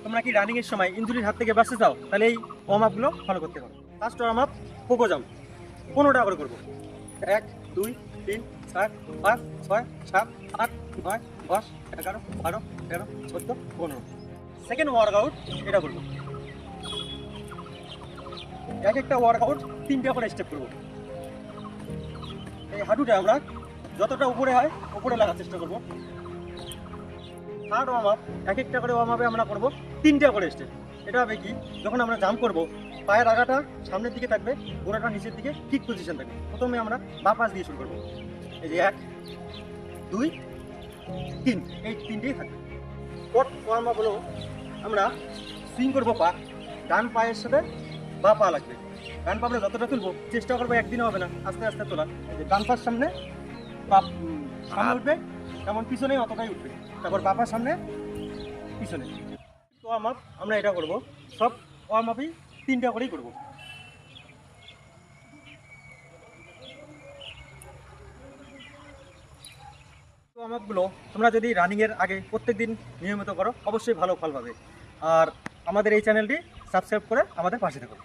তোমরা কি রানিং এর সময় ইনজুরির হাত থেকে বাঁচতে চাও, তাহলে এই ওয়ার্ম আপগুলো ফলো করতে হবে। First warm up pogo jump 15টা করে করবো। 1 2 3 4 5 6 7 8 9 10 11 12 13 14 15। সেকেন্ড ওয়ার্কআউট এটা করবো। এক একটা ওয়ার্কআউট 3টা করে স্টেপ করবো। এই হাঁটুটা আমরা যতটা উপরে হয় উপরে লাগার চেষ্টা করবো। থার্ড ওয়ার্ম আপ এক একটা করে ওয়ার্ম আপে আমরা করবো 3টা করে স্টেপ। এটা হবে কি, যখন আমরা জাম্প করবো পায়ের আগাটা সামনের দিকে থাকবে, গোড়াটা নিচের দিকে কিক পজিশন থাকবে। প্রথমে আমরা বাঁ পাশ দিয়ে শুরু করবো। এই যে 1 2 3, এই 3টেই থাকবে। ফোর্থ ওয়ার্ম আপ হলো আমরা সুইং করবো পা, ডান পায়ের সাথে বাঁ পা লাগবে। ডান পা আমরা যতটা তুলবো চেষ্টা করবো, একদিনে হবে না, আস্তে আস্তে তোলা। এই যে ডান পাশ সামনে, পা সামনে উঠবে, তেমন পিছনে অতটাই উঠবে। তারপর বাঁ পা সামনে, পিছনে। ওয়ার্ম আপ আমরা এটা করবো, সব ওয়ার্ম আপই 3টা করেই করবো। ওয়ার্ম আপগুলো তোমরা যদি রানিংয়ের আগে প্রত্যেকদিন নিয়মিত করো, অবশ্যই ভালো ফল পাবে। আর আমাদের এই চ্যানেলটি সাবস্ক্রাইব করে আমাদের পাশে থাকো।